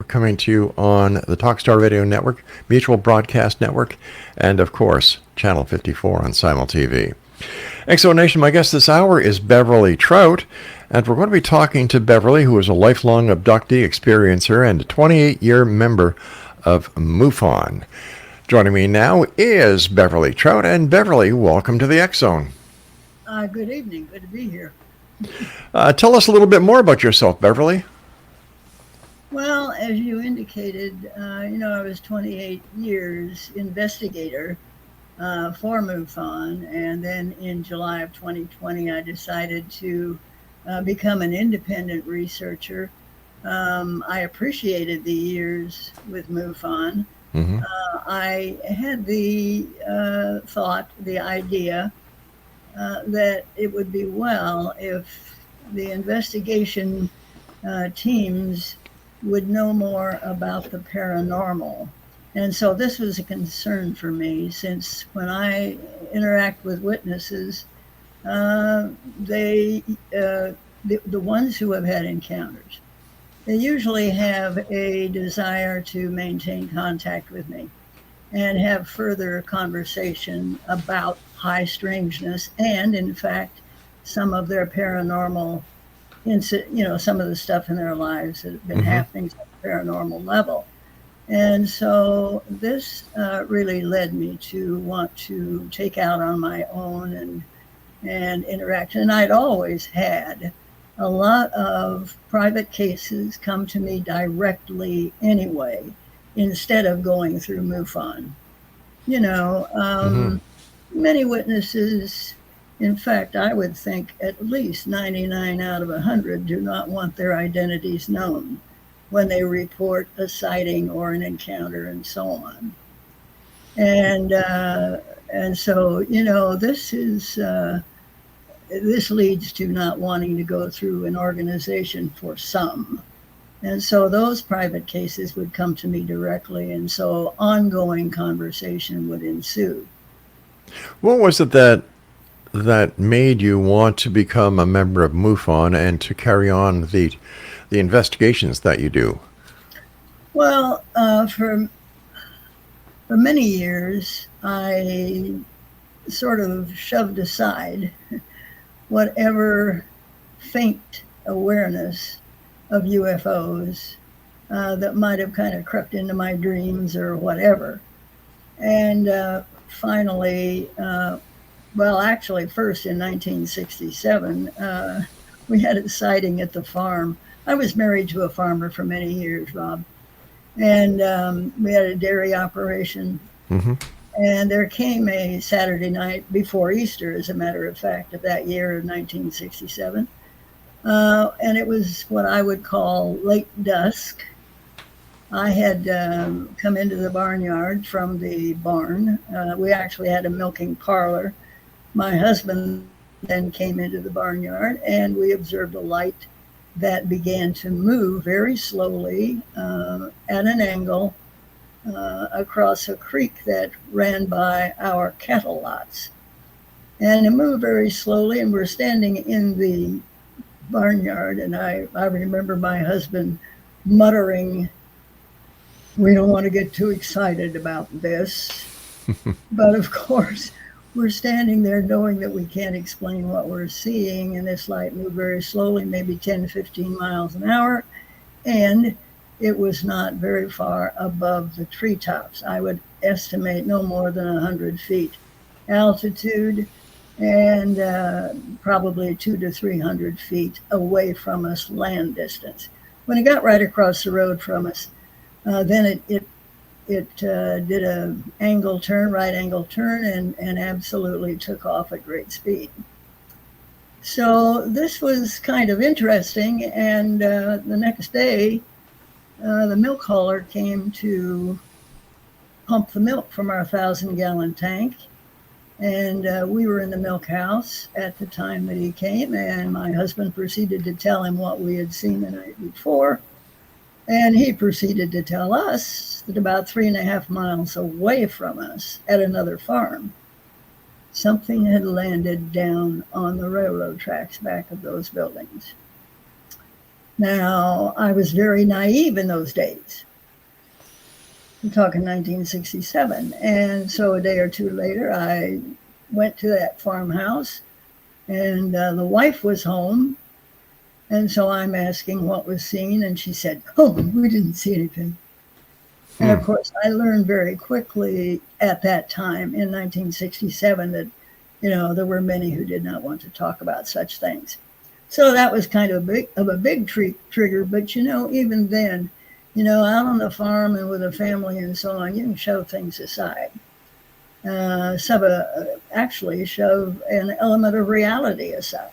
coming to you on the Talkstar Radio Network, Mutual Broadcast Network, and of course, Channel 54 on Simul TV. Exonation, my guest this hour is Beverly TROUT, and we're going to be talking to Beverly, who is a lifelong abductee experiencer and a 28-year member of MUFON. Joining me now is Beverly TROUT, and Beverly, welcome to the X Zone. Good evening. Good to be here. Tell us a little bit more about yourself, Beverly. Well, as you indicated, I was 28 years investigator for MUFON, and then in July of 2020, I decided to become an independent researcher. I appreciated the years with MUFON. Mm-hmm. I had the thought, the idea that it would be well if the investigation teams would know more about the paranormal. And so this was a concern for me, since when I interact with witnesses, the ones who have had encounters, they usually have a desire to maintain contact with me and have further conversation about high strangeness and, in fact, some of their paranormal some of the stuff in their lives that have been happening at the paranormal level. And so this really led me to want to take out on my own and interact. And I'd always had a lot of private cases come to me directly anyway, instead of going through MUFON. Many witnesses, in fact, I would think at least 99 out of 100 do not want their identities known when they report a sighting or an encounter and so on. And so, this leads to not wanting to go through an organization for some. And so those private cases would come to me directly, and so ongoing conversation would ensue. What was it that made you want to become a member of MUFON and to carry on the investigations that you do? Well, for many years, I sort of shoved aside whatever faint awareness of UFOs that might have kind of crept into my dreams or whatever. And finally, actually first in 1967, we had a sighting at the farm. I was married to a farmer for many years, Rob. And we had a dairy operation. Mm-hmm. And there came a Saturday night before Easter, as a matter of fact, of that year of 1967. And it was what I would call late dusk. I had come into the barnyard from the barn. We actually had a milking parlor. My husband then came into the barnyard, and we observed a light that began to move very slowly at an angle across a creek that ran by our cattle lots. And it moved very slowly, and we're standing in the barnyard, and I remember my husband muttering, "We don't want to get too excited about this." But of course, we're standing there knowing that we can't explain what we're seeing, and this light moved very slowly, maybe 10, 15 miles an hour, and it was not very far above the treetops. I would estimate no more than 100 feet altitude, and probably 200 to 300 feet away from us land distance. When it got right across the road from us, then it did a right angle turn, and absolutely took off at great speed. So this was kind of interesting, and the next day, the milk hauler came to pump the milk from our 1,000-gallon tank. And we were in the milk house at the time that he came, and my husband proceeded to tell him what we had seen the night before. And he proceeded to tell us that about 3.5 miles away from us at another farm, something had landed down on the railroad tracks back of those buildings. Now, I was very naive in those days. I'm talking 1967. And so a day or two later, I went to that farmhouse, and the wife was home. And so I'm asking what was seen, and she said, "Oh, we didn't see anything." And of course, I learned very quickly at that time in 1967 that, there were many who did not want to talk about such things. So that was kind of a big trigger. But, even then, out on the farm and with a family and so on, you can shove things aside. Actually shove an element of reality aside.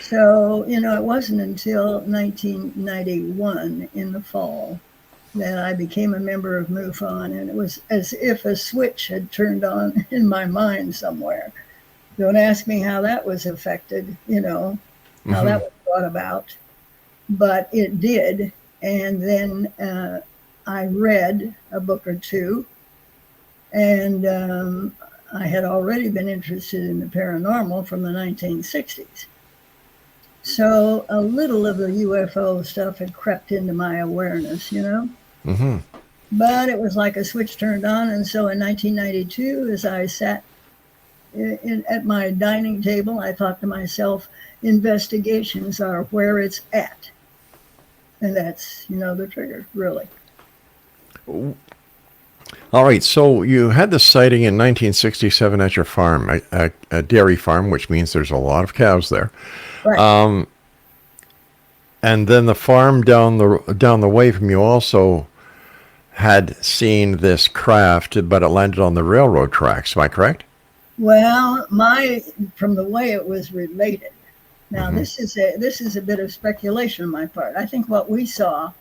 So, it wasn't until 1991 in the fall that I became a member of MUFON, and it was as if a switch had turned on in my mind somewhere. Don't ask me how that was affected, how that was brought about, but it did. And then I read a book or two, and I had already been interested in the paranormal from the 1960s. So a little of the UFO stuff had crept into my awareness, But it was like a switch turned on. And so in 1992, as I sat at my dining table, I thought to myself, investigations are where it's at. And that's, the trigger, really. All right, so you had the sighting in 1967 at your farm, a dairy farm, which means there's a lot of cows there. Right. And then the farm down the way from you also had seen this craft, but it landed on the railroad tracks. Am I correct? Well, from the way it was related. Now, this is a bit of speculation on my part. I think what we saw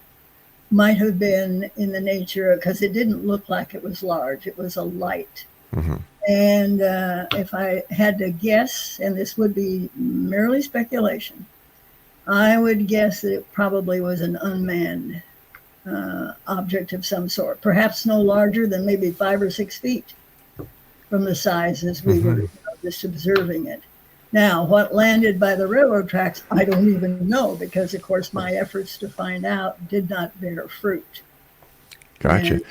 might have been in the nature of, because it didn't look like it was large. It was a light. And if I had to guess, and this would be merely speculation, I would guess that it probably was an unmanned object of some sort, perhaps no larger than maybe 5 or 6 feet from the size as we were just observing it. Now, what landed by the railroad tracks, I don't even know, because, of course, my efforts to find out did not bear fruit. Gotcha.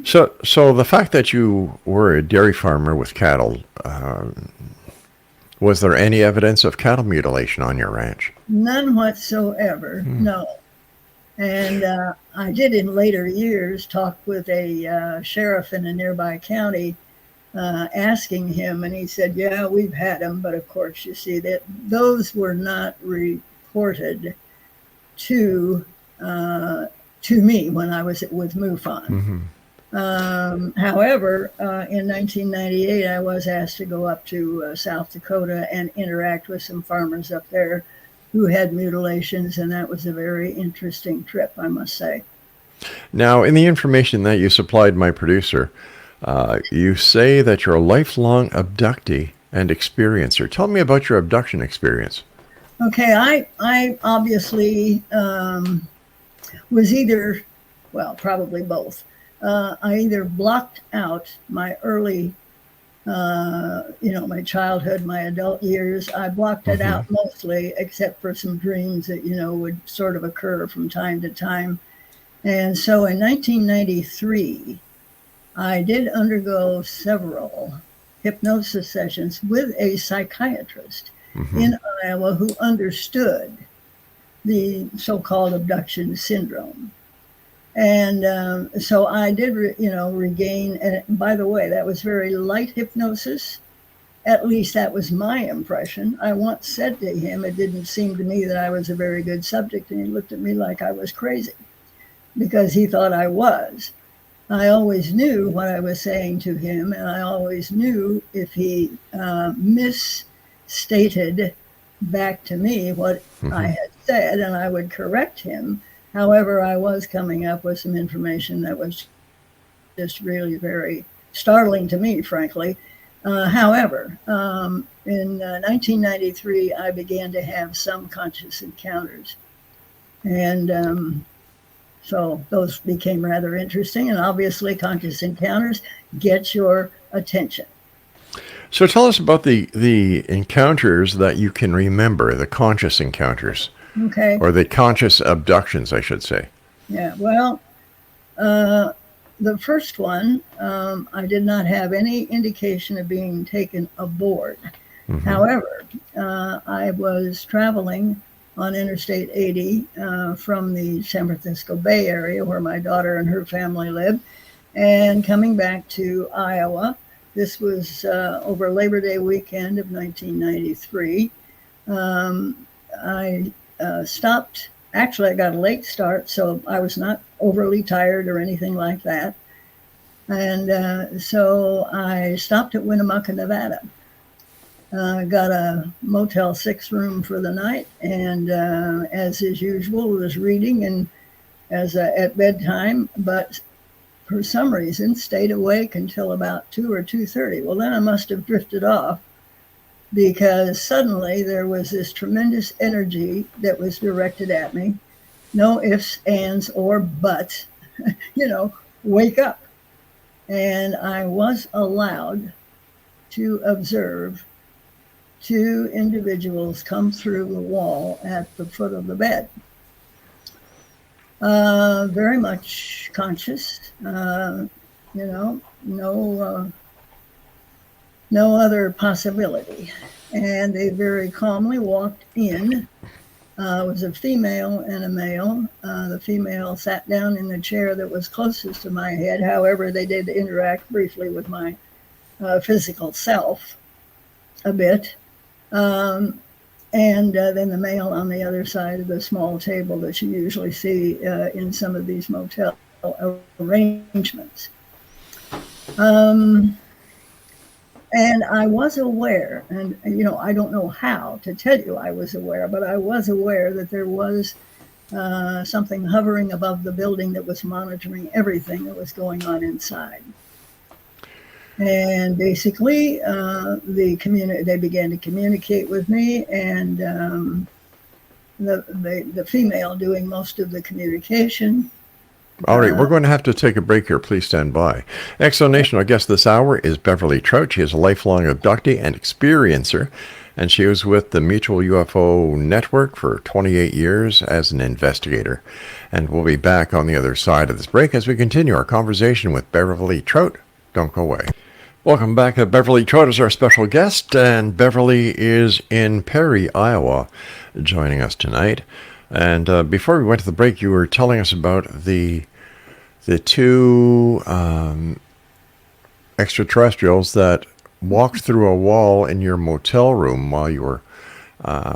So the fact that you were a dairy farmer with cattle, was there any evidence of cattle mutilation on your ranch? None whatsoever, no. And I did in later years talk with a sheriff in a nearby county, asking him, and he said, yeah, we've had them, but of course, you see that those were not reported to me when I was with MUFON. However, in 1998, I was asked to go up to South Dakota and interact with some farmers up there who had mutilations, and that was a very interesting trip, I must say. Now, in the information that you supplied my producer, you say that you're a lifelong abductee and experiencer. Tell me about your abduction experience. Okay, I obviously was either, well, probably both. I either blocked out my early, my childhood, my adult years. I blocked it out mostly, except for some dreams that, would sort of occur from time to time. And so in 1993, I did undergo several hypnosis sessions with a psychiatrist in Iowa who understood the so-called abduction syndrome. And so I did, regain, and by the way, that was very light hypnosis. At least that was my impression. I once said to him, it didn't seem to me that I was a very good subject, and he looked at me like I was crazy because he thought I was. I always knew what I was saying to him, and I always knew if he misstated back to me what I had said, and I would correct him. However, I was coming up with some information that was just really very startling to me, frankly. However, in 1993, I began to have some conscious encounters. And so those became rather interesting. And obviously, conscious encounters get your attention. So tell us about the encounters that you can remember, the conscious encounters. Okay. Or the conscious abductions, I should say. Yeah. Well, the first one, I did not have any indication of being taken aboard. Hmm. However, I was traveling on Interstate 80 from the San Francisco Bay Area, where my daughter and her family lived, and coming back to Iowa. This was over Labor Day weekend of 1993. I stopped. Actually, I got a late start, so I was not overly tired or anything like that. And so I stopped at Winnemucca, Nevada. Got a Motel 6 room for the night, and as is usual, was reading and at bedtime, but for some reason stayed awake until about 2 or 2:30. Well, then I must have drifted off, because suddenly there was this tremendous energy that was directed at me. No ifs, ands, or buts. Wake up. And I was allowed to observe two individuals come through the wall at the foot of the bed. Very much conscious, no other possibility. And they very calmly walked in. It was a female and a male. The female sat down in the chair that was closest to my head. However, they did interact briefly with my physical self a bit. And then the male on the other side of the small table that you usually see in some of these motel arrangements. And I was aware, and I don't know how to tell you I was aware, but I was aware that there was something hovering above the building that was monitoring everything that was going on inside. And basically, they began to communicate with me, and the female doing most of the communication. All right, we're going to have to take a break here. Please stand by. Exonation, our guest this hour is Beverly TROUT. She is a lifelong abductee and experiencer, and she was with the Mutual UFO Network for 28 years as an investigator. And we'll be back on the other side of this break as we continue our conversation with Beverly TROUT. Don't go away. Welcome back. Beverly TROUT is our special guest, and Beverly is in Perry, Iowa, joining us tonight. And before we went to the break, you were telling us about the two extraterrestrials that walked through a wall in your motel room while you were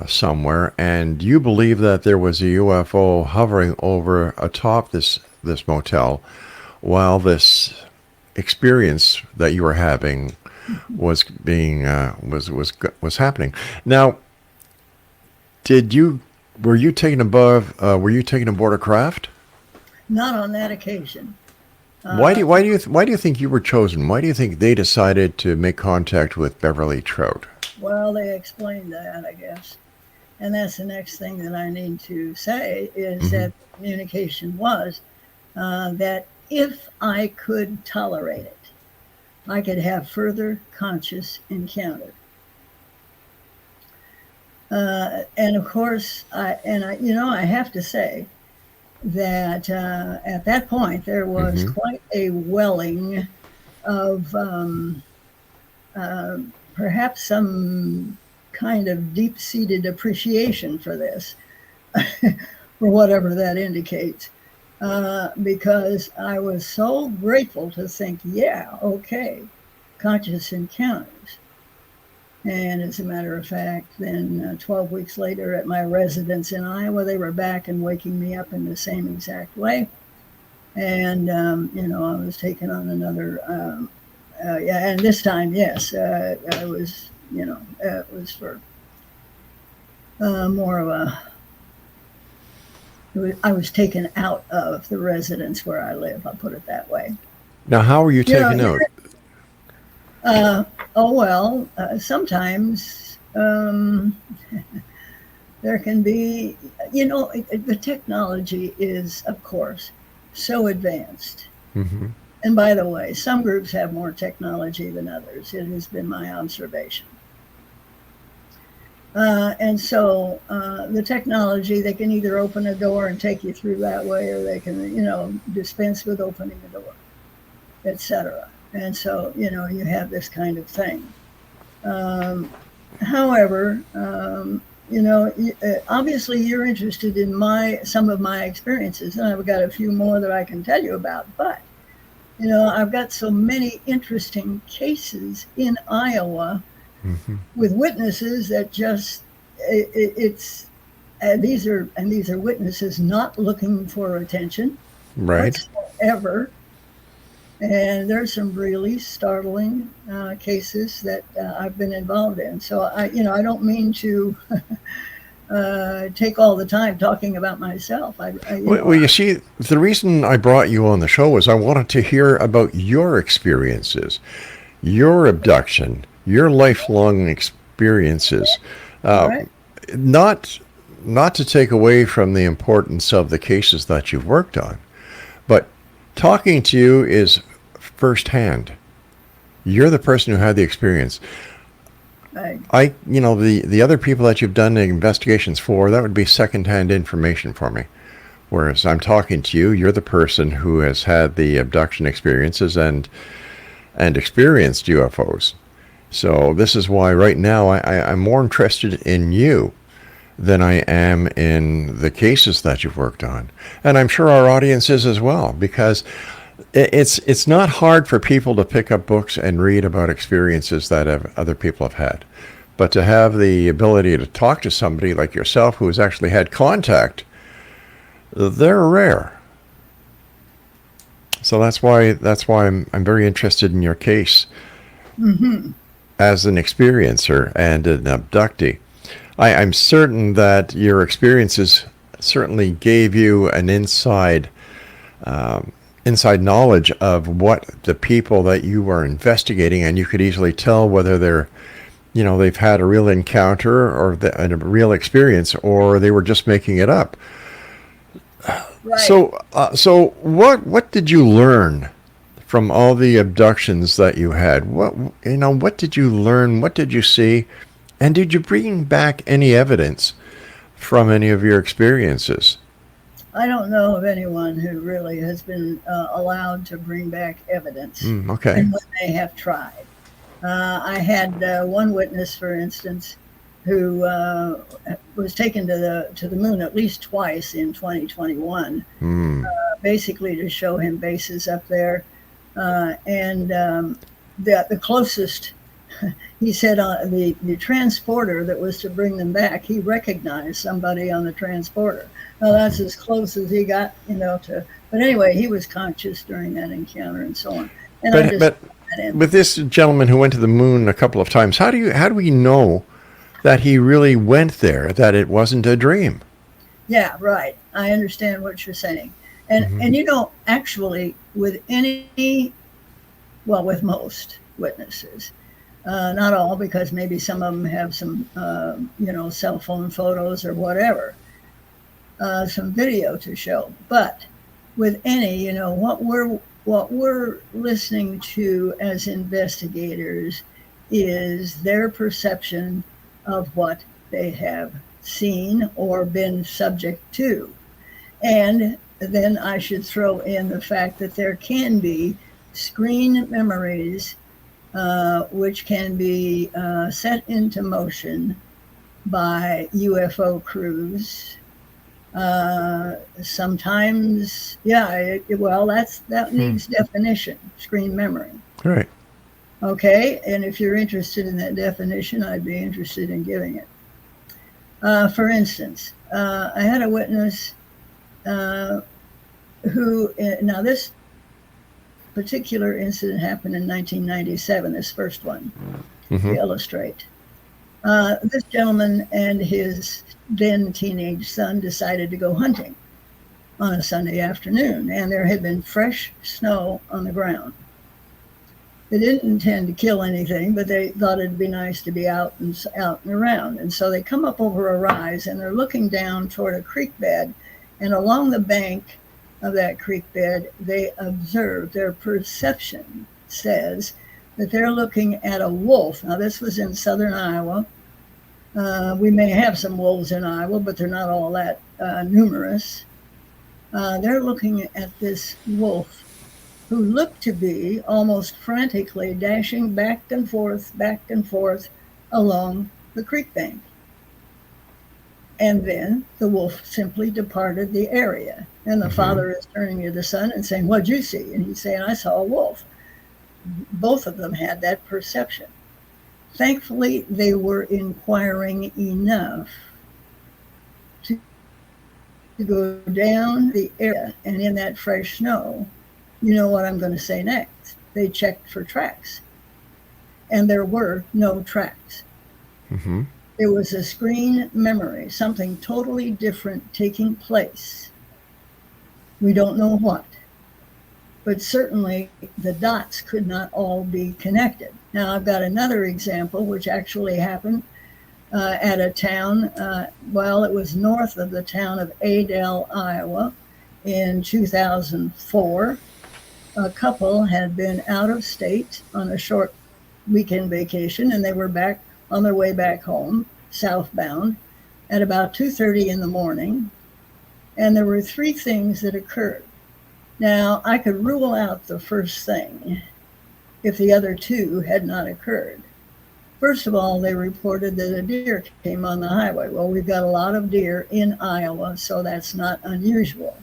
somewhere, and you believe that there was a UFO hovering over atop this motel while this experience that you were having was being was happening. Now, were you taken aboard a craft? Not on that occasion. Why do you think you were chosen? Why do you think they decided to make contact with Beverly TROUT? Well, they explained that, I guess. And that's the next thing that I need to say is that communication was that if I could tolerate it, I could have further conscious encounter. And of course, I have to say that at that point there was quite a welling of perhaps some kind of deep-seated appreciation for this, for whatever that indicates, because I was so grateful to think, yeah, okay, conscious encounters. And as a matter of fact, then 12 weeks later at my residence in Iowa, they were back and waking me up in the same exact way. And, I was taken on another, and this time, yes, I was, it was for more of I was taken out of the residence where I live, I'll put it that way. Now, how were you taken out? Sometimes there can be, the technology is, of course, so advanced. And by the way, some groups have more technology than others. It has been my observation. And so the technology, they can either open a door and take you through that way, or they can, dispense with opening the door, etc. And so, you have this kind of thing. However, obviously you're interested in some of my experiences, and I've got a few more that I can tell you about. But, I've got so many interesting cases in Iowa with witnesses that just these are witnesses not looking for attention Right. whatsoever. And there's some really startling cases that I've been involved in. So I don't mean to take all the time talking about myself. Well, you see, the reason I brought you on the show is I wanted to hear about your experiences, your abduction, your lifelong experiences. Right. Not to take away from the importance of the cases that you've worked on, but talking to you is firsthand. You're the person who had the experience. Right. The other people that you've done the investigations for, that would be secondhand information for me. Whereas I'm talking to you, you're the person who has had the abduction experiences and experienced UFOs. So this is why right now I'm more interested in you than I am in the cases that you've worked on. And I'm sure our audience is as well, because it's not hard for people to pick up books and read about experiences that other people have had. But to have the ability to talk to somebody like yourself who has actually had contact, they're rare. So that's why I'm very interested in your case as an experiencer and an abductee. I'm certain that your experiences certainly gave you an inside knowledge of what the people that you were investigating, and you could easily tell whether they've had a real encounter or a real experience, or they were just making it up. Right. So what did you learn from all the abductions that you had? What did you learn? What did you see? And did you bring back any evidence from any of your experiences? I don't know of anyone who really has been allowed to bring back evidence. Okay. And when they have tried. I had one witness, for instance, who was taken to the moon at least twice in 2021, basically to show him bases up there. And the closest, he said, the transporter that was to bring them back, he recognized somebody on the transporter. Well, that's as close as he got, but anyway, he was conscious during that encounter and so on. And but with this gentleman who went to the moon a couple of times, how do we know that he really went there, that it wasn't a dream? Yeah, right. I understand what you're saying. And actually, with with most witnesses, not all, because maybe some of them have some, cell phone photos or whatever, some video to show. But with any, what we're listening to as investigators is their perception of what they have seen or been subject to. And then I should throw in the fact that there can be screen memories which can be set into motion by UFO crews. Sometimes, that needs definition, screen memory. Right. Okay, and if you're interested in that definition, I'd be interested in giving it. For instance, I had a witness who, now this particular incident happened in 1997, this first one, to illustrate. This gentleman and his then teenage son decided to go hunting on a Sunday afternoon, and there had been fresh snow on the ground. They didn't intend to kill anything, but they thought it'd be nice to be out and around. And so they come up over a rise, and they're looking down toward a creek bed, and along the bank of that creek bed, they observe, their perception says that they're looking at a wolf. Now, this was in southern Iowa, We may have some wolves in Iowa, but they're not all that numerous. They're looking at this wolf who looked to be almost frantically dashing back and forth along the creek bank. And then the wolf simply departed the area. And the father is turning to the son and saying, "What'd you see?" And he's saying, "I saw a wolf." Both of them had that perception. Thankfully, they were inquiring enough to go down the area, and in that fresh snow, you know what I'm going to say next. They checked for tracks, and there were no tracks. Mm-hmm. There was a screen memory, something totally different taking place. We don't know what, but certainly the dots could not all be connected. Now, I've got another example which actually happened at a town, it was north of the town of Adel, Iowa, in 2004. A couple had been out of state on a short weekend vacation, and they were back on their way back home, southbound, at about 2:30 in the morning. And there were three things that occurred. Now, I could rule out the first thing if the other two had not occurred. First of all, they reported that a deer came on the highway. Well, we've got a lot of deer in Iowa, so that's not unusual.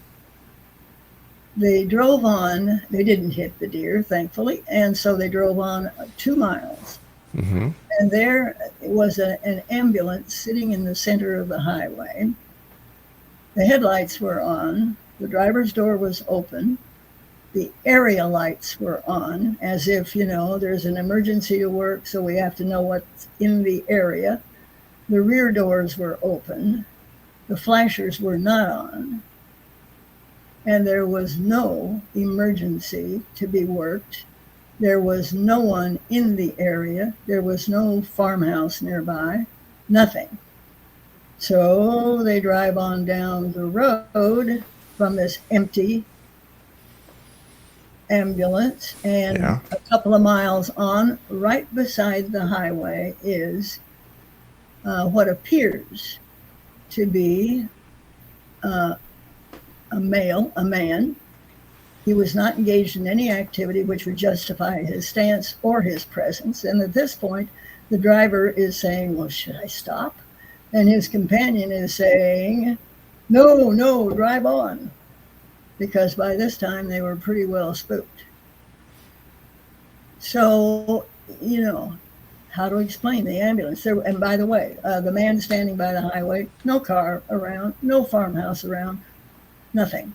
They drove on. They didn't hit the deer, thankfully, and so they drove on 2 miles. Mm-hmm. And there was an ambulance sitting in the center of the highway. The headlights were on. The driver's door was open. The area lights were on, as if, there's an emergency to work, so we have to know what's in the area. The rear doors were open. The flashers were not on. And there was no emergency to be worked. There was no one in the area. There was no farmhouse nearby. Nothing. So they drive on down the road from this empty ambulance, and a couple of miles on, right beside the highway, is what appears to be a man. He was not engaged in any activity which would justify his stance or his presence. And at this point, the driver is saying, "Well, should I stop?" And his companion is saying, No, drive on. Because by this time they were pretty well spooked. So, how to explain the ambulance. And by the way, the man standing by the highway, no car around, no farmhouse around, nothing.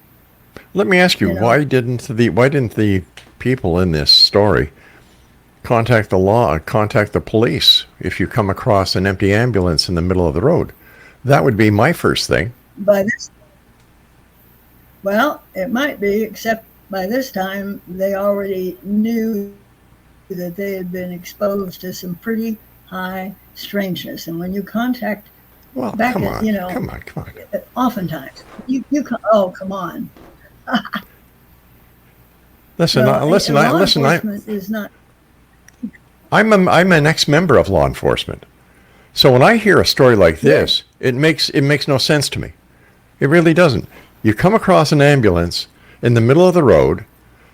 Let me ask you, why didn't the people in this story contact the police if you come across an empty ambulance in the middle of the road? That would be my first thing. Well, it might be, except by this time they already knew that they had been exposed to some pretty high strangeness. And when you contact come on. Oftentimes come on. Listen, I'm an ex-member of law enforcement. So when I hear a story like this, it makes no sense to me. It really doesn't. You come across an ambulance in the middle of the road,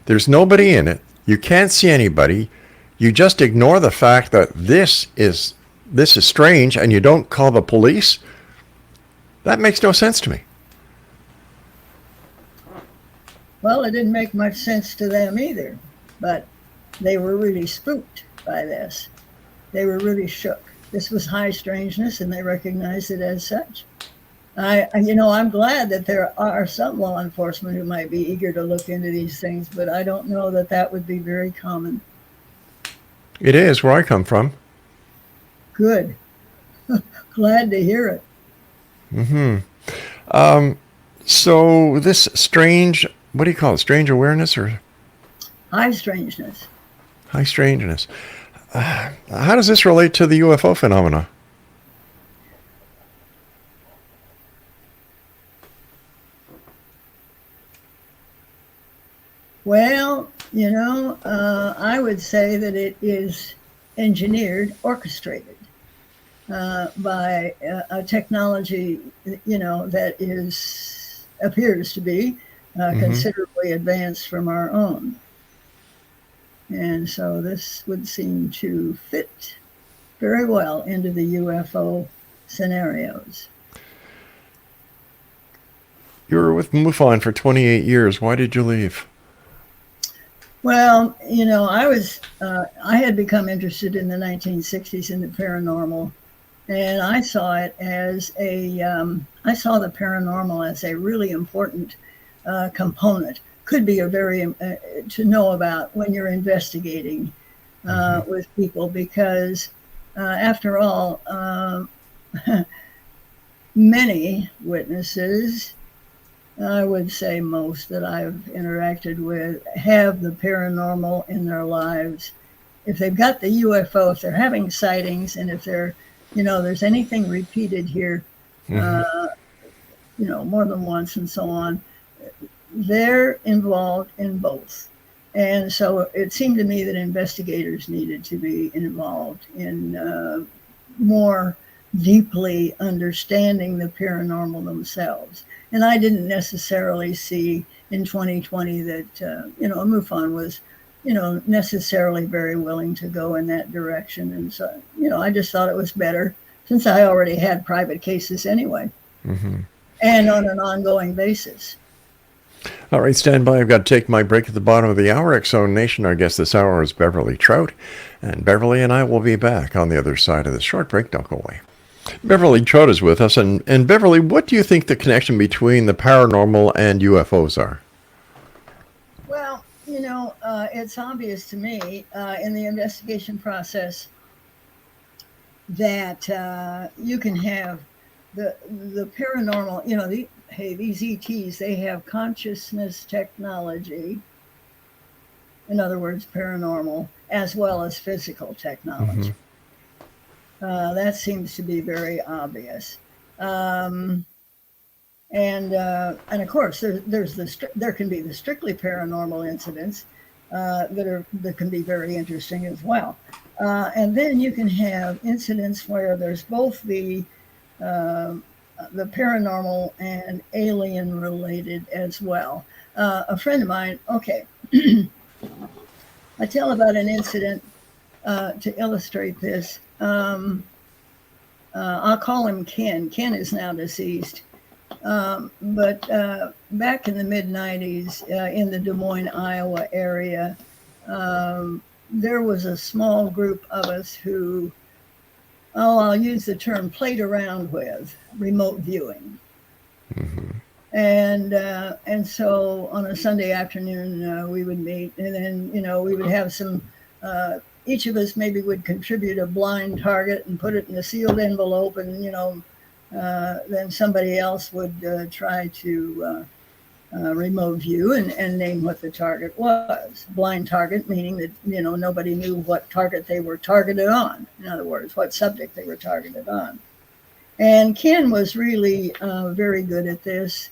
there's nobody in it, you can't see anybody, you just ignore the fact that this is strange, and you don't call the police. That makes no sense to me. Well, it didn't make much sense to them either, but they were really spooked by this. They were really shook. This was high strangeness, and they recognized it as such. I'm glad that there are some law enforcement who might be eager to look into these things, but I don't know that would be very common. It is where I come from. Good. Glad to hear it. Mm-hmm. So this strange, what do you call it? Strange awareness or? High strangeness. High strangeness. How does this relate to the UFO phenomena? Well, I would say that it is engineered, orchestrated. by a technology, that appears to be considerably advanced from our own. And so this would seem to fit very well into the UFO scenarios. You were with MUFON for 28 years. Why did you leave? Well, I had become interested in the 1960s in the paranormal, and I saw it as I saw the paranormal as a really important component. Could be a very to know about when you're investigating with people, because after all, many witnesses, I would say most that I've interacted with, have the paranormal in their lives. If they've got the UFO, if they're having sightings, and if there's anything repeated here, more than once and so on, they're involved in both. And so it seemed to me that investigators needed to be involved in more deeply understanding the paranormal themselves. And I didn't necessarily see in 2020 that, MUFON was, necessarily very willing to go in that direction. And so, I just thought it was better, since I already had private cases anyway, and on an ongoing basis. All right, stand by. I've got to take my break at the bottom of the hour. X Zone Nation, our guest this hour is Beverly TROUT. And Beverly and I will be back on the other side of this short break. Don't go away. Beverly TROUT is with us. And Beverly, what do you think the connection between the paranormal and UFOs are? Well, it's obvious to me in the investigation process that you can have the paranormal, these ETs, they have consciousness technology, in other words, paranormal, as well as physical technology. That seems to be very obvious. And of course, there can be the strictly paranormal incidents that can be very interesting as well. And then you can have incidents where there's both the paranormal and alien related as well. A friend of mine, I tell about an incident to illustrate this. I'll call him Ken. Ken is now deceased. But back in the mid-90s in the Des Moines, Iowa area, there was a small group of us who, I'll use the term, played around with remote viewing. And so on a Sunday afternoon, we would meet, and then, we would have some, each of us maybe would contribute a blind target and put it in a sealed envelope, and, then somebody else would try to remote view and name what the target was. Blind target, meaning that, nobody knew what target they were targeted on. In other words, what subject they were targeted on. And Ken was really very good at this.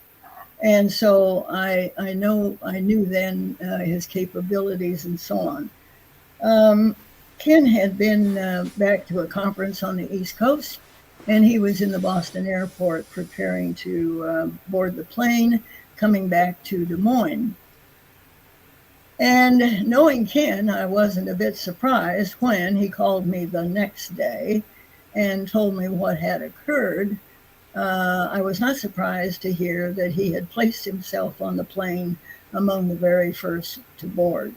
And so I knew then his capabilities and so on. Ken had been back to a conference on the East Coast, and he was in the Boston airport preparing to board the plane coming back to Des Moines. And knowing Ken, I wasn't a bit surprised when he called me the next day and told me what had occurred. I was not surprised to hear that he had placed himself on the plane among the very first to board,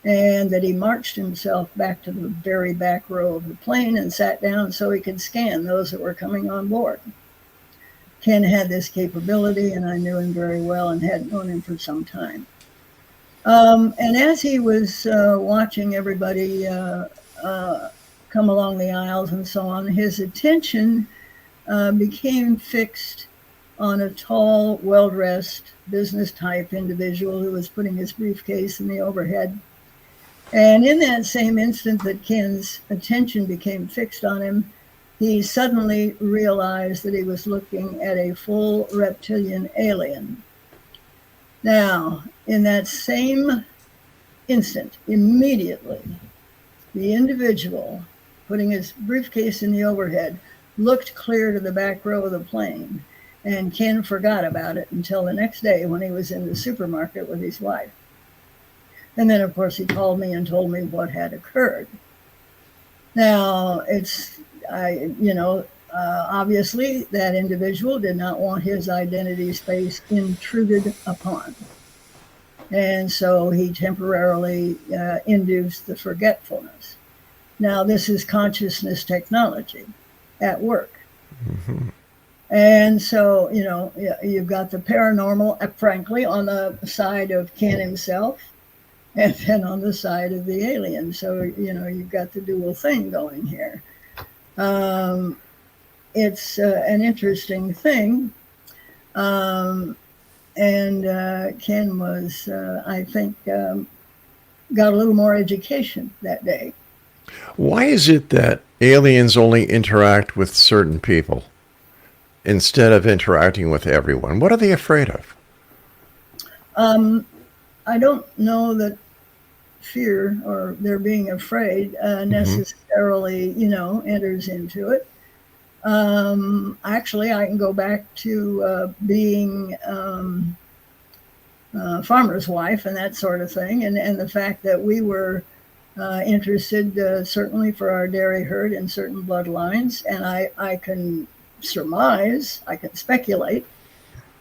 and that he marched himself back to the very back row of the plane and sat down so he could scan those that were coming on board. Ken had this capability, and I knew him very well and had known him for some time. And as he was watching everybody come along the aisles and so on, his attention became fixed on a tall, well-dressed, business-type individual who was putting his briefcase in the overhead. And in that same instant that Ken's attention became fixed on him, he suddenly realized that he was looking at a full reptilian alien. Now, in that same instant, immediately, the individual putting his briefcase in the overhead looked clear to the back row of the plane, and Ken forgot about it until the next day when he was in the supermarket with his wife. And then, of course, he called me and told me what had occurred. Now, obviously, that individual did not want his identity space intruded upon. And so he temporarily induced the forgetfulness. Now, this is consciousness technology at work. Mm-hmm. And so, you've got the paranormal, frankly, on the side of Ken himself, and then on the side of the alien. So, you've got the dual thing going here. It's an interesting thing. And Ken was, I think, got a little more education that day. Why is it that aliens only interact with certain people instead of interacting with everyone? What are they afraid of? I don't know that fear or their being afraid necessarily, enters into it. Actually, I can go back to being farmer's wife and that sort of thing, and the fact that we were interested certainly for our dairy herd in certain bloodlines, and I can surmise, I can speculate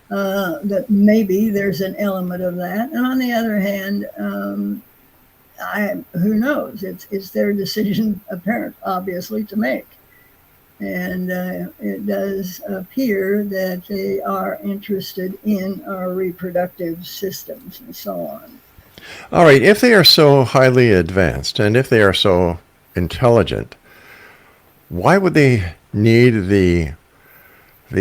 that maybe there's an element of that. And on the other hand, who knows? It's their decision, obviously, to make. And it does appear that they are interested in our reproductive systems and so on. All right, if they are so highly advanced and if they are so intelligent, why would they need the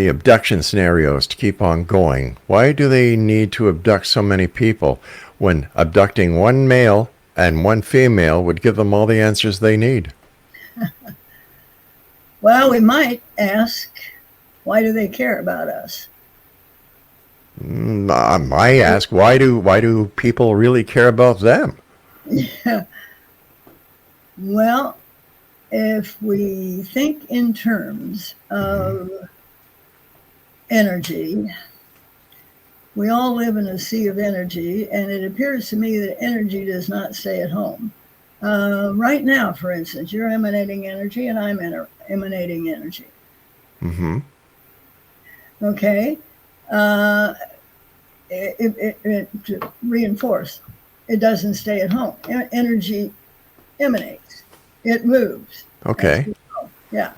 abduction scenarios to keep on going? Why do they need to abduct so many people when abducting one male and one female would give them all the answers they need? Well, we might ask, why do they care about us? I ask, why do people really care about them? Yeah. Well, if we think in terms of energy, we all live in a sea of energy, and it appears to me that energy does not stay at home. Right now, for instance, you're emanating energy and I'm emanating energy. Mm-hmm. Okay. To reinforce, it doesn't stay at home. Energy emanates. It moves. Okay. Yeah.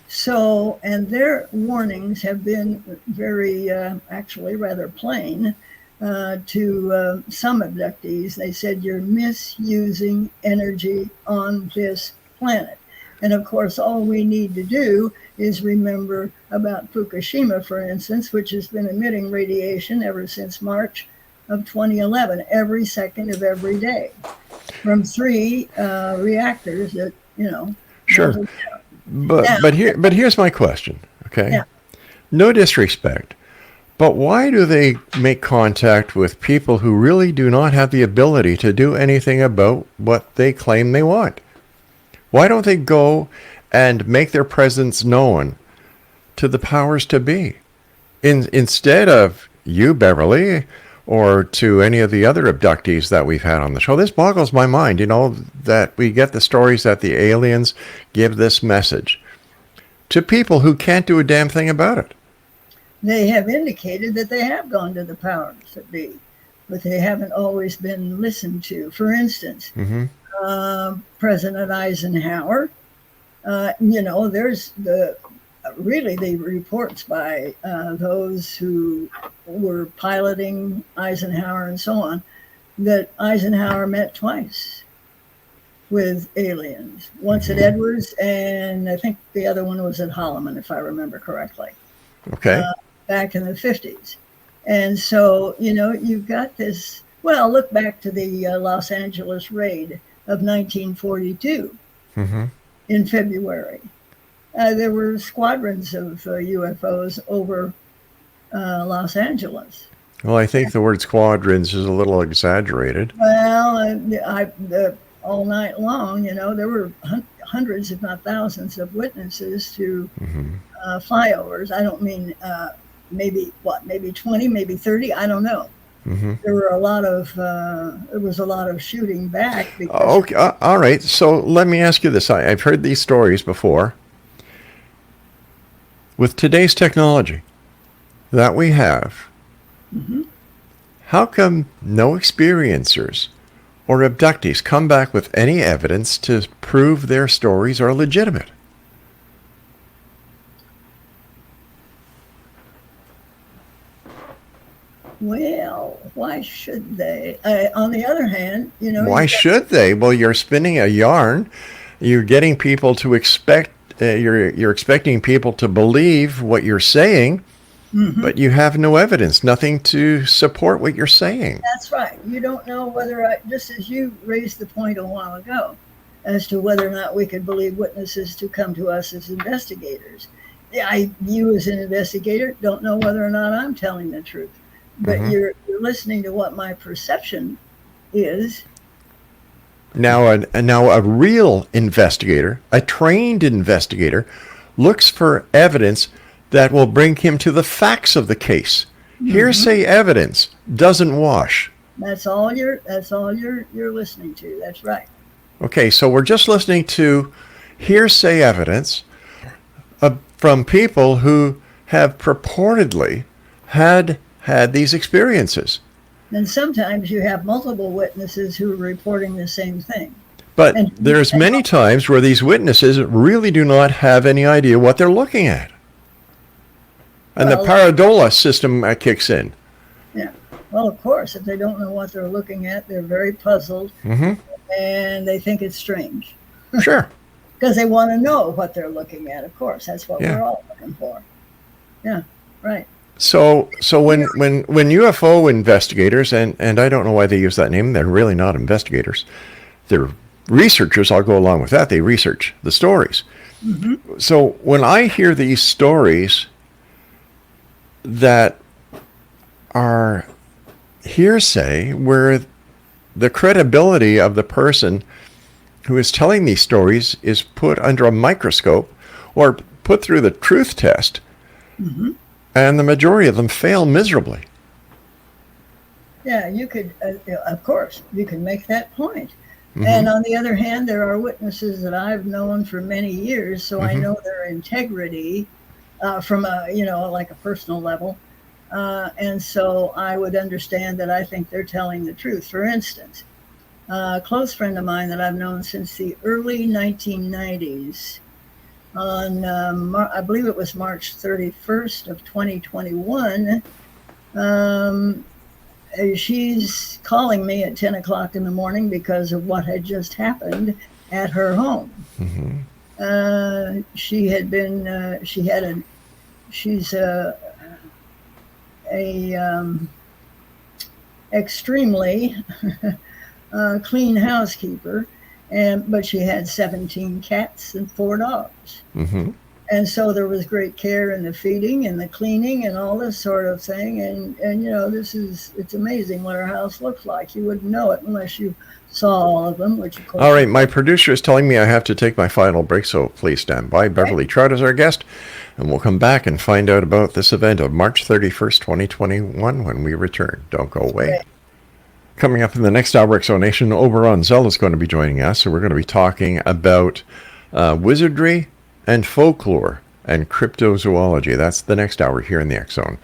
So, and their warnings have been very, actually rather plain. To some abductees, they said, you're misusing energy on this planet. And of course, all we need to do is remember about Fukushima, for instance, which has been emitting radiation ever since March of 2011, every second of every day, from 3 reactors that, Sure. But here's my question, okay? Yeah. No disrespect. But why do they make contact with people who really do not have the ability to do anything about what they claim they want? Why don't they go and make their presence known to the powers to be? Instead of you, Beverly, or to any of the other abductees that we've had on the show. This boggles my mind, that we get the stories that the aliens give this message to people who can't do a damn thing about it. They have indicated that they have gone to the powers that be, but they haven't always been listened to. For instance, President Eisenhower, there's the reports by those who were piloting Eisenhower and so on, that Eisenhower met twice with aliens, once at Edwards, and I think the other one was at Holloman, if I remember correctly. Okay. Back in the 50s. And so, you've got this, well, look back to the Los Angeles raid of 1942 in February. There were squadrons of UFOs over Los Angeles. Well, I think the word squadrons is a little exaggerated. Well, all night long, there were hundreds, if not thousands, of witnesses to flyovers. I don't mean maybe 20, maybe 30. I don't know. There were there was a lot of shooting back. Because Okay, all right. So let me ask you this. I've heard these stories before. With today's technology that we have, how come no experiencers or abductees come back with any evidence to prove their stories are legitimate? Well, why should they? On the other hand, Why should they? Well, you're spinning a yarn. You're getting people to expect. You're expecting people to believe what you're saying, but you have no evidence, nothing to support what you're saying. That's right. You don't know whether, just as you raised the point a while ago, as to whether or not we could believe witnesses to come to us as investigators. You as an investigator don't know whether or not I'm telling the truth, but you're listening to what my perception is. Now a real investigator, a trained investigator, looks for evidence that will bring him to the facts of the case. Hearsay evidence doesn't wash. That's all you're listening to. That's right. Okay, so we're just listening to hearsay evidence from people who have purportedly had these experiences. And sometimes you have multiple witnesses who are reporting the same thing. But there's many times where these witnesses really do not have any idea what they're looking at. And the paradola system kicks in. Yeah. Well, of course, if they don't know what they're looking at, they're very puzzled, and they think it's strange. Sure. Because they want to know what they're looking at, of course. That's what we're all looking for. Yeah, right. So when UFO investigators, and I don't know why they use that name, they're really not investigators. They're researchers, I'll go along with that. They research the stories. So when I hear these stories that are hearsay, where the credibility of the person who is telling these stories is put under a microscope or put through the truth test, and the majority of them fail miserably. Yeah, you could, of course, you can make that point. And on the other hand, there are witnesses that I've known for many years, so I know their integrity from like a personal level. And so I would understand that I think they're telling the truth. For instance, a close friend of mine that I've known since the early 1990s, on I believe it was March 31st of 2021, she's calling me at 10 o'clock in the morning because of what had just happened at her home. She's extremely clean housekeeper, but she had 17 cats and 4 dogs. And so there was great care in the feeding and the cleaning and all this sort of thing. And it's amazing what her house looks like. You wouldn't know it unless you saw all of them, which of course. All right, my producer is telling me I have to take my final break, so please stand by. Beverly TROUT is our guest, and we'll come back and find out about this event of March 31st, 2021 when we return. Don't go away. Right. Coming up in the next hour, Exonation, Oberon Zell is going to be joining us, so we're going to be talking about wizardry and folklore and cryptozoology. That's the next hour here in the X Zone.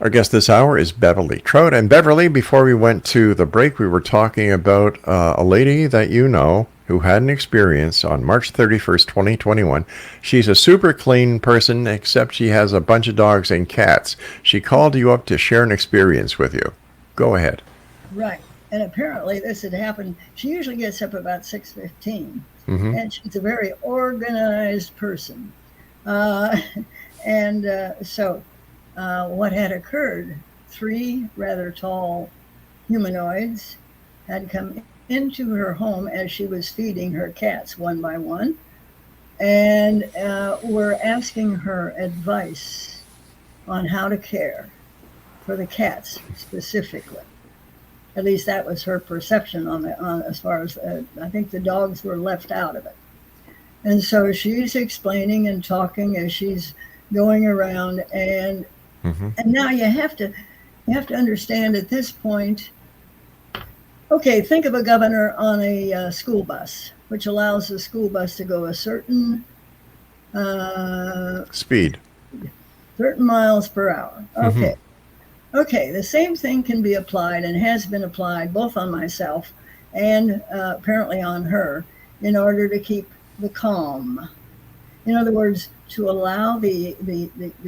Our guest this hour is Beverly TROUT. And Beverly, before we went to the break, we were talking about a lady that you know who had an experience on March 31st, 2021. She's a super clean person, except she has a bunch of dogs and cats. She called you up to share an experience with you. Go ahead. Right. And apparently this had happened. She usually gets up about 6:15. And she's a very organized person. So what had occurred, 3 rather tall humanoids had come into her home as she was feeding her cats one by one, and were asking her advice on how to care for the cats specifically. At least that was her perception on as far as I think the dogs were left out of it. And so she's explaining and talking as she's going around, and now you have to understand at this point. Okay, think of a governor on a school bus, which allows the school bus to go a certain speed, certain miles per hour. Okay. Okay, the same thing can be applied and has been applied both on myself and apparently on her in order to keep the calm. In other words, to allow the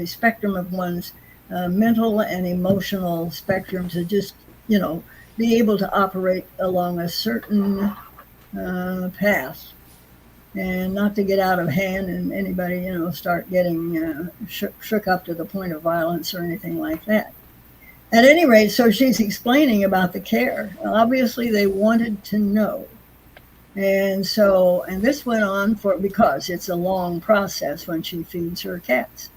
spectrum of one's mental and emotional spectrum to just, be able to operate along a certain path and not to get out of hand and anybody, start getting shook up to the point of violence or anything like that. At any rate, so she's explaining about the care. Obviously, they wanted to know. And this went on because it's a long process when she feeds her cats.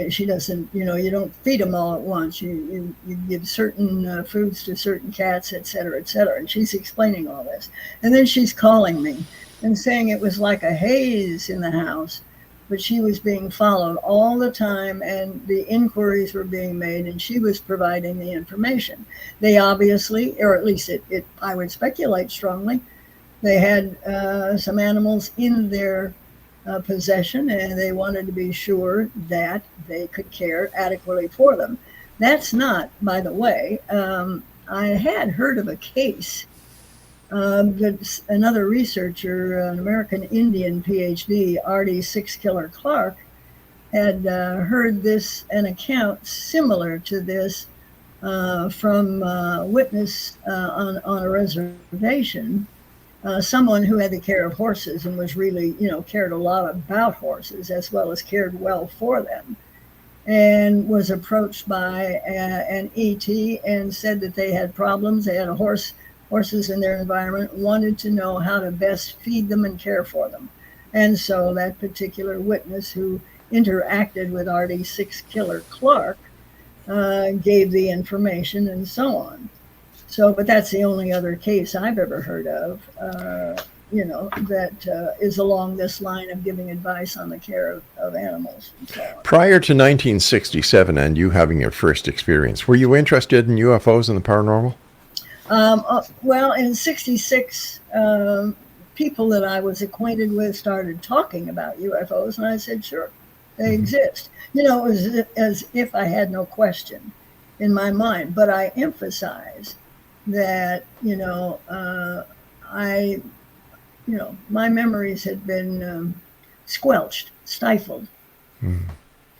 She doesn't, you don't feed them all at once. You give certain foods to certain cats, et cetera, et cetera. And she's explaining all this. And then she's calling me and saying it was like a haze in the house, but she was being followed all the time and the inquiries were being made and she was providing the information. They obviously, or at least I would speculate strongly, they had some animals in their possession and they wanted to be sure that they could care adequately for them. That's not, by the way, I had heard of a case that another researcher, an American Indian PhD, R.D. Six Killer Clark, had heard an account similar to this from a witness on a reservation. Someone who had the care of horses and was really, cared a lot about horses as well as cared well for them, and was approached by an ET and said that they had problems. They had horses in their environment, wanted to know how to best feed them and care for them. And so that particular witness who interacted with R.D. Six Killer Clark gave the information and so on. So, but that's the only other case I've ever heard of, that is along this line of giving advice on the care of animals and so on. Prior to 1967 and you having your first experience, were you interested in UFOs and the paranormal? Well, in 66, people that I was acquainted with started talking about UFOs, and I said, sure, they exist. It was as if I had no question in my mind, but I emphasize that, my memories had been squelched, stifled.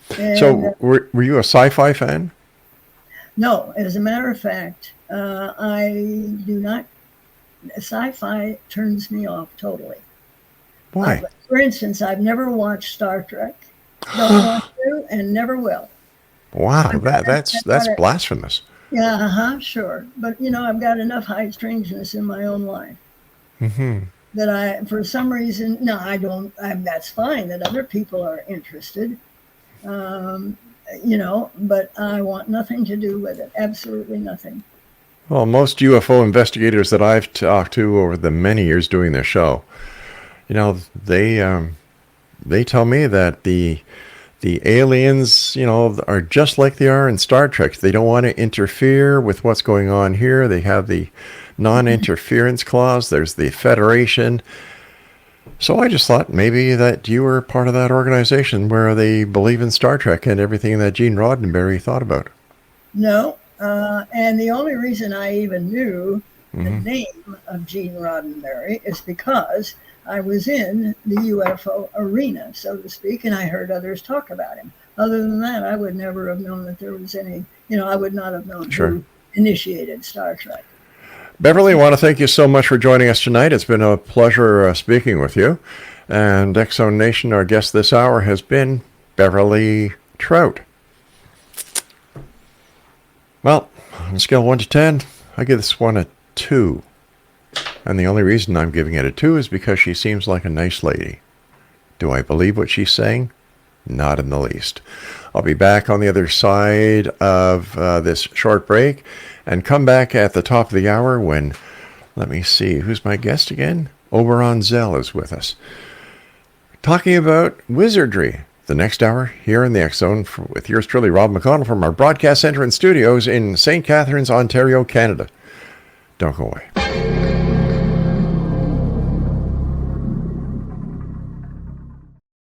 So were you a sci-fi fan? No, as a matter of fact, I do not. Sci-fi turns me off totally. Why? For instance, I've never watched Star Trek. Don't want to, and never will. Wow, that's blasphemous. Yeah, sure. But I've got enough high strangeness in my own life that I, for some reason, no, I don't. That's fine that other people are interested. But I want nothing to do with it. Absolutely nothing. Well, most UFO investigators that I've talked to over the many years doing this show, they tell me that the aliens, are just like they are in Star Trek. They don't want to interfere with what's going on here. They have the non-interference clause. There's the Federation. So I just thought maybe that you were part of that organization where they believe in Star Trek and everything that Gene Roddenberry thought about. No, and the only reason I even knew the name of Gene Roddenberry is because I was in the UFO arena, so to speak, and I heard others talk about him. Other than that, I would never have known that there was any, I would not have known who initiated Star Trek. Beverly, I want to thank you so much for joining us tonight. It's been a pleasure speaking with you. And X-Zone Nation, our guest this hour has been Beverly TROUT. Well, on a scale of 1 to 10, I give this one a 2. And the only reason I'm giving it a 2 is because she seems like a nice lady. Do I believe what she's saying? Not in the least. I'll be back on the other side of this short break and come back at the top of the hour when, let me see, who's my guest again? Oberon Zell is with us. talking about wizardry. The next hour here in the X Zone with yours truly, Rob McConnell, from our broadcast center and studios in St. Catharines, Ontario, Canada. Don't go away.